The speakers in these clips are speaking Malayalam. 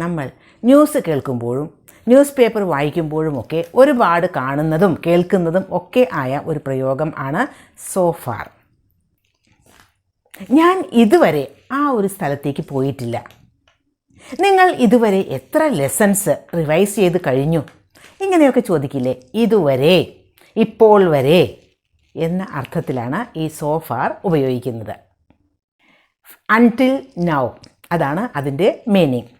നമ്മൾ ന്യൂസ് കേൾക്കുമ്പോഴും ന്യൂസ് പേപ്പർ വായിക്കുമ്പോഴുമൊക്കെ ഒരുപാട് കാണുന്നതും കേൾക്കുന്നതും ഒക്കെ ആയ ഒരു പ്രയോഗം ആണ് സോ ഫാർ. ഞാൻ ഇതുവരെ ആ ഒരു സ്ഥലത്തേക്ക് പോയിട്ടില്ല. നിങ്ങൾ ഇതുവരെ എത്ര ലെസൺസ് റിവൈസ് ചെയ്ത് കഴിഞ്ഞു? ഇങ്ങനെയൊക്കെ ചോദിക്കില്ലേ? ഇതുവരെ, ഇപ്പോൾ വരെ എന്ന അർത്ഥത്തിലാണ് ഈ സോ ഫാർ ഉപയോഗിക്കുന്നത്. അൺടിൽ നൗ, അതാണ് അതിൻ്റെ മീനിങ്.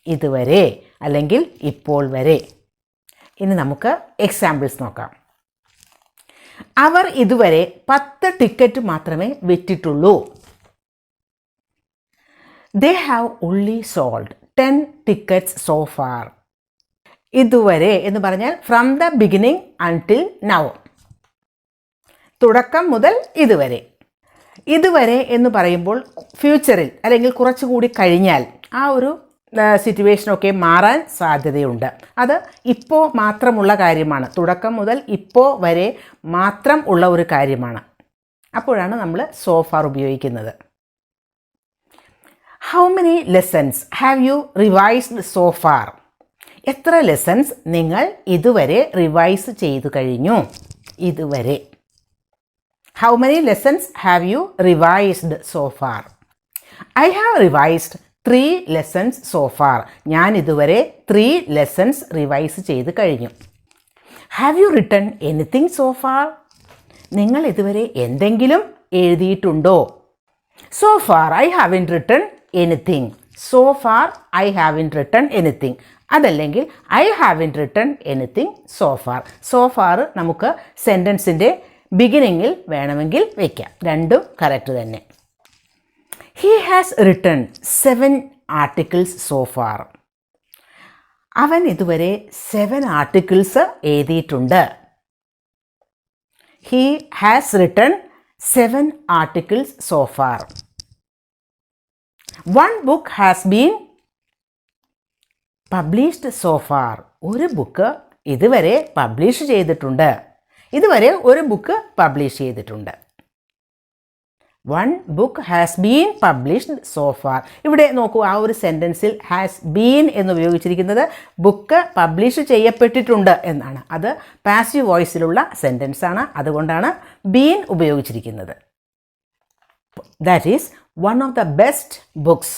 ഇതുവരെ അല്ലെങ്കിൽ ഇപ്പോൾ വരെ. ഇനി നമുക്ക് എക്സാമ്പിൾസ് നോക്കാം. അവർ ഇതുവരെ 10 ടിക്കറ്റ് മാത്രമേ വിറ്റിട്ടുള്ളൂ. They have only sold 10 tickets so far. ഇതുവരെ എന്ന് പറഞ്ഞാൽ from the beginning until now, തുടക്കം മുതൽ ഇതുവരെ. ഇതുവരെ എന്ന് പറയുമ്പോൾ ഫ്യൂച്ചറിൽ അല്ലെങ്കിൽ കുറച്ചുകൂടി കഴിഞ്ഞാൽ ആ ഒരു സിറ്റുവേഷനൊക്കെ മാറാൻ സാധ്യതയുണ്ട്. അത് ഇപ്പോൾ മാത്രമുള്ള കാര്യമാണ്. തുടക്കം മുതൽ ഇപ്പോൾ വരെ മാത്രം ഉള്ള ഒരു കാര്യമാണ്. അപ്പോഴാണ് നമ്മൾ സോ ഫാർ ഉപയോഗിക്കുന്നത്. How many lessons have you revised so far? എത്ര ലെസൺസ് നിങ്ങൾ ഇതുവരെ റിവൈസ് ചെയ്തു കഴിഞ്ഞു? ഇതുവരെ. How many lessons have you revised so far? I have revised 3 lessons so far. ഞാൻ ഇതുവരെ 3 ലെസൺസ് റിവൈസ് ചെയ്ത് കഴിഞ്ഞു. Have you written anything so far? നിങ്ങൾ ഇതുവരെ എന്തെങ്കിലും എഴുതിയിട്ടുണ്ടോ? So far I haven't written anything. So far I haven't written anything. അതല്ലെങ്കിൽ I haven't written anything so far. So far നമുക്ക് സെൻറ്റൻസിൻ്റെ ബിഗിനിങ്ങിൽ വേണമെങ്കിൽ വയ്ക്കാം. രണ്ടും കറക്റ്റ് തന്നെ. He has written 7 articles so far. അവൻ ഇതുവരെ 7 ആർട്ടിക്കിൾസ് എഴുതിയിട്ടുണ്ട്. He has written 7 articles so far. 1 book has been published so far. ഒരു ബുക്ക് ഇതുവരെ പബ്ലിഷ് ചെയ്തിട്ടുണ്ട്. ഇതുവരെ ഒരു ബുക്ക് പബ്ലിഷ് ചെയ്തിട്ടുണ്ട്. 1 book has been published so far. ഇവിടെ നോക്കൂ, ആ ഒരു സെൻറ്റൻസിൽ ഹാസ് ബീൻ എന്ന് ഉപയോഗിച്ചിരിക്കുന്നത് ബുക്ക് പബ്ലിഷ് ചെയ്യപ്പെട്ടിട്ടുണ്ട് എന്നാണ്. അത് പാസീവ് വോയിസിലുള്ള സെൻറ്റൻസ് ആണ്. അതുകൊണ്ടാണ് ബീൻ ഉപയോഗിച്ചിരിക്കുന്നത്. That is one of the best books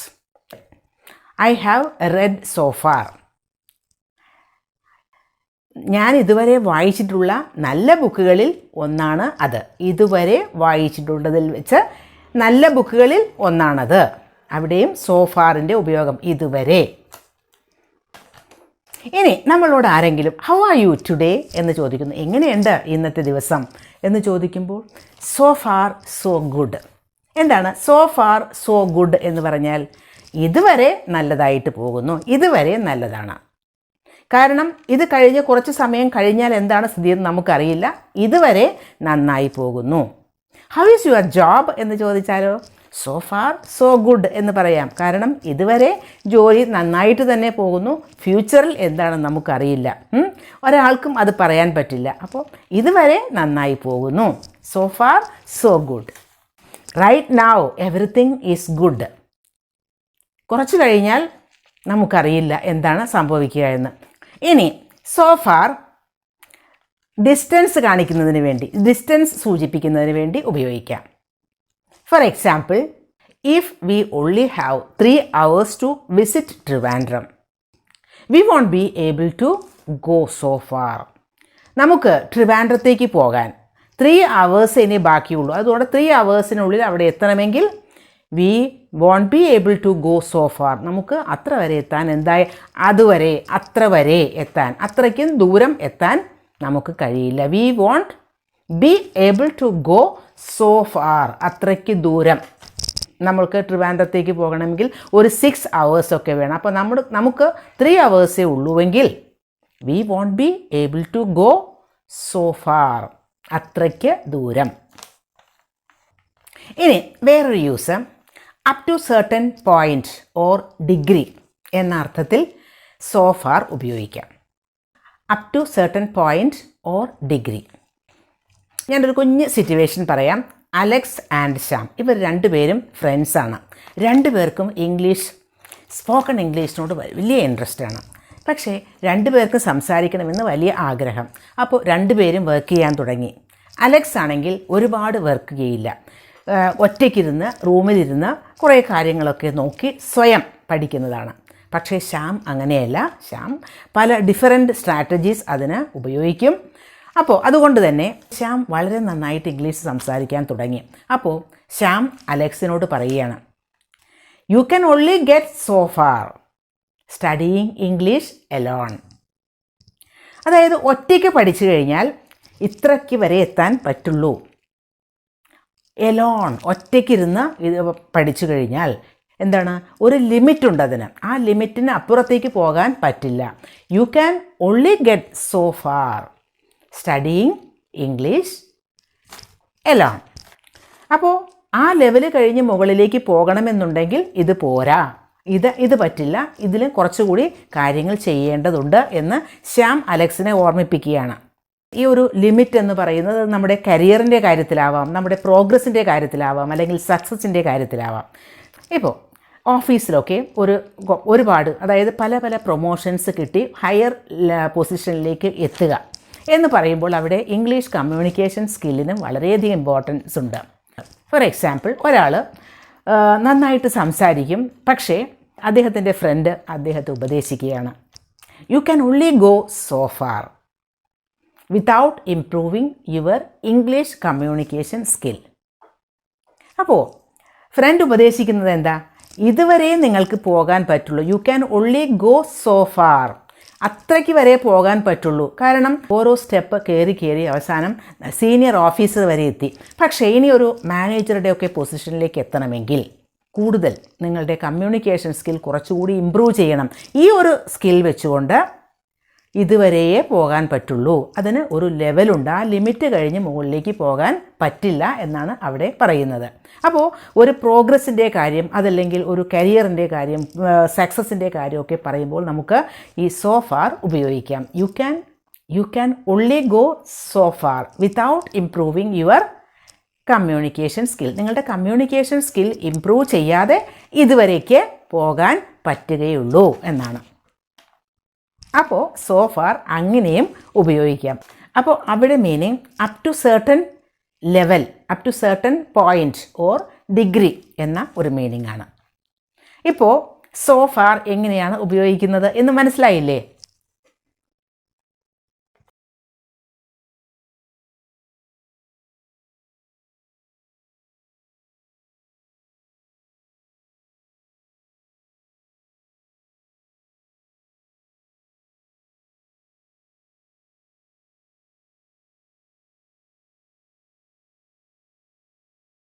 I have read so far. ഞാൻ ഇതുവരെ വായിച്ചിട്ടുള്ള നല്ല ബുക്കുകളിൽ ഒന്നാണ് അത്. ഇതുവരെ വായിച്ചിട്ടുള്ളതിൽ വെച്ച് നല്ല ബുക്കുകളിൽ ഒന്നാണത്. അവിടെയും സോ ഫാറിൻ്റെ ഉപയോഗം ഇതുവരെ. ഇനി നമ്മളോട് ആരെങ്കിലും ഹൗ ആർ യു ടുഡേ എന്ന് ചോദിക്കുന്നു, എങ്ങനെയുണ്ട് ഇന്നത്തെ ദിവസം എന്ന് ചോദിക്കുമ്പോൾ സോ ഫാർ സോ ഗുഡ്. എന്താണ് സോ ഫാർ സോ ഗുഡ് എന്ന് പറഞ്ഞാൽ? ഇതുവരെ നല്ലതായിട്ട് പോകുന്നു, ഇതുവരെ നല്ലതാണ്. കാരണം ഇത് കഴിഞ്ഞ് കുറച്ച് സമയം കഴിഞ്ഞാൽ എന്താണ് സ്ഥിതിയെന്ന് നമുക്കറിയില്ല. ഇതുവരെ നന്നായി പോകുന്നു. ഹൗ ഈസ് യുവർ ജോബ് എന്ന് ചോദിച്ചാലോ സോ ഫാർ സോ ഗുഡ് എന്ന് പറയാം. കാരണം ഇതുവരെ ജോലി നന്നായിട്ട് തന്നെ പോകുന്നു. ഫ്യൂച്ചറിൽ എന്താണെന്ന് നമുക്കറിയില്ല. ഒരാൾക്കും അത് പറയാൻ പറ്റില്ല. അപ്പോൾ ഇതുവരെ നന്നായി പോകുന്നു. So far so good. Right now everything is good. കുറച്ച് കഴിഞ്ഞാൽ നമുക്കറിയില്ല എന്താണ് സംഭവിക്കുക എന്ന്. ഇനി സോ ഫാർ ഡിസ്റ്റൻസ് കാണിക്കുന്നതിന് വേണ്ടി, ഡിസ്റ്റൻസ് സൂചിപ്പിക്കുന്നതിന് വേണ്ടി ഉപയോഗിക്കാം. For example, if we only have 3 hours to visit Trivandrum, we won't be able to go so far. നമുക്ക് ട്രിവാൻഡ്രത്തേക്ക് പോകാൻ 3 hours ഇനി ബാക്കിയുള്ളൂ. അതുകൊണ്ട് 3 hoursനുള്ളിൽ അവിടെ എത്തണമെങ്കിൽ we won't be able to go so far. നമുക്ക് അത്ര വരെ എത്താൻ അതുവരെ അത്ര വരെ എത്താൻ, അത്രയ്ക്കും ദൂരം എത്താൻ നമുക്ക് കഴിയില്ല. We won't be able to go so far. അത്രയ്ക്ക് ദൂരം. നമ്മൾക്ക് ട്രിവാൻഡ്രത്തേക്ക് പോകണമെങ്കിൽ ഒരു 6 hours ഒക്കെ വേണം. അപ്പോൾ നമുക്ക് 3 hours ഉള്ളുവെങ്കിൽ we won't be able to go so far. അത്രയ്ക്ക് ദൂരം. ഇനി വേറൊരു use, up to certain point or degree എന്ന അർത്ഥത്തിൽ സോ ഫാർ ഉപയോഗിക്കാം. Up to certain point or degree. ഞാനൊരു കുഞ്ഞ് സിറ്റുവേഷൻ പറയാം. അലക്സ് ആൻഡ് ശ്യാം, ഇവർ രണ്ടുപേരും ഫ്രണ്ട്സാണ്. രണ്ടുപേർക്കും ഇംഗ്ലീഷ് സ്പോക്കൺ ഇംഗ്ലീഷിനോട് വലിയ ഇൻട്രസ്റ്റ് ആണ്. പക്ഷേ രണ്ടുപേർക്കും സംസാരിക്കണമെന്ന് വലിയ ആഗ്രഹം. അപ്പോൾ രണ്ടുപേരും വർക്ക് ചെയ്യാൻ തുടങ്ങി. അലക്സ് ആണെങ്കിൽ ഒരുപാട് വർക്ക് ചെയ്യില്ല, ഒറ്റയ്ക്കിരുന്ന് റൂമിലിരുന്ന് കുറേ കാര്യങ്ങളൊക്കെ നോക്കി സ്വയം പഠിക്കുന്നതാണ്. പക്ഷേ ശ്യാം അങ്ങനെയല്ല. ശ്യാം പല ഡിഫറെൻറ്റ് സ്ട്രാറ്റജീസ് അതിന് ഉപയോഗിക്കും. അപ്പോൾ അതുകൊണ്ട് തന്നെ ശ്യാം വളരെ നന്നായിട്ട് ഇംഗ്ലീഷ് സംസാരിക്കാൻ തുടങ്ങി. അപ്പോൾ ശ്യാം അലക്സിനോട് പറയുകയാണ്, you can only get so far studying English alone. അതായത് ഒറ്റയ്ക്ക് പഠിച്ചു കഴിഞ്ഞാൽ ഇത്രയ്ക്ക് വരെ എത്താൻ പറ്റുള്ളൂ. എലോൺ, ഒറ്റയ്ക്കിരുന്ന് ഇത് പഠിച്ചു കഴിഞ്ഞാൽ എന്താണ്, ഒരു ലിമിറ്റുണ്ട് അതിന്. ആ ലിമിറ്റിന് അപ്പുറത്തേക്ക് പോകാൻ പറ്റില്ല. You can only get so far studying English alone. അപ്പോൾ ആ ലെവൽ കഴിഞ്ഞ് മുകളിലേക്ക് പോകണമെന്നുണ്ടെങ്കിൽ ഇത് പോരാ, ഇത് പറ്റില്ല, ഇതിൽ കുറച്ചുകൂടി കാര്യങ്ങൾ ചെയ്യേണ്ടതുണ്ട് എന്ന് ശ്യാം അലക്സിനെ ഓർമ്മിപ്പിക്കുകയാണ്. ഈ ഒരു ലിമിറ്റ് എന്ന് പറയുന്നത് നമ്മുടെ കരിയറിൻ്റെ കാര്യത്തിലാവാം, നമ്മുടെ പ്രോഗ്രസിൻ്റെ കാര്യത്തിലാവാം, അല്ലെങ്കിൽ സക്സസിൻ്റെ കാര്യത്തിലാവാം. ഇപ്പോൾ ഓഫീസിലൊക്കെ ഒരുപാട്, അതായത് പല പല പ്രൊമോഷൻസ് കിട്ടി ഹയർ പൊസിഷനിലേക്ക് എത്തുക എന്ന് പറയുമ്പോൾ അവിടെ ഇംഗ്ലീഷ് കമ്മ്യൂണിക്കേഷൻ സ്കില്ലിന് വളരെയധികം ഇമ്പോർട്ടൻസ് ഉണ്ട്. ഫോർ എക്സാമ്പിൾ, ഒരാൾ നന്നായിട്ട് സംസാരിക്കും, പക്ഷേ അദ്ദേഹത്തിൻ്റെ ഫ്രണ്ട് അദ്ദേഹത്തെ ഉപദേശിക്കുകയാണ്, you can only go so far without improving your English communication skill. അപ്പോൾ ഫ്രണ്ട് ഉപദേശിക്കുന്നത് എന്താ, ഇതുവരെ നിങ്ങൾക്ക് പോകാൻ പറ്റുള്ളൂ. You can only go so far, അത്രയ്ക്ക് വരെ പോകാൻ പറ്റുള്ളൂ. കാരണം ഓരോ സ്റ്റെപ്പ് കയറി അവസാനം സീനിയർ ഓഫീസർ വരെ എത്തി. പക്ഷേ ഇനി ഒരു മാനേജറുടെയൊക്കെ പൊസിഷനിലേക്ക് എത്തണമെങ്കിൽ കൂടുതൽ നിങ്ങളുടെ കമ്മ്യൂണിക്കേഷൻ സ്കിൽ കുറച്ചുകൂടി ഇമ്പ്രൂവ് ചെയ്യണം. ഈ ഒരു സ്കിൽ വെച്ചുകൊണ്ട് ഇതുവരെയേ പോകാൻ പറ്റുള്ളൂ. അതിന് ഒരു ലെവലുണ്ട്, ആ ലിമിറ്റ് കഴിഞ്ഞ് മുകളിലേക്ക് പോകാൻ പറ്റില്ല എന്നാണ് അവിടെ പറയുന്നത്. അപ്പോൾ ഒരു പ്രോഗ്രസിൻ്റെ കാര്യം, അതല്ലെങ്കിൽ ഒരു കരിയറിൻ്റെ കാര്യം, സക്സസിൻ്റെ കാര്യമൊക്കെ പറയുമ്പോൾ നമുക്ക് ഈ സോ ഫാർ ഉപയോഗിക്കാം. U can only go so far without improving your communication skill. നിങ്ങളുടെ കമ്മ്യൂണിക്കേഷൻ സ്കിൽ ഇംപ്രൂവ് ചെയ്യാതെ ഇതുവരേക്ക് പോകാൻ പറ്റുകയുള്ളൂ എന്നാണ്. അപ്പോൾ സോ ഫാർ അങ്ങനെയും ഉപയോഗിക്കാം. അപ്പോൾ അവിടെ meaning up to certain level, up to certain point or degree എന്ന ഒരു മീനിങ് ആണ്. ഇപ്പോൾ സോ ഫാർ എങ്ങനെയാണ് ഉപയോഗിക്കുന്നത് എന്ന് മനസ്സിലായില്ലേ?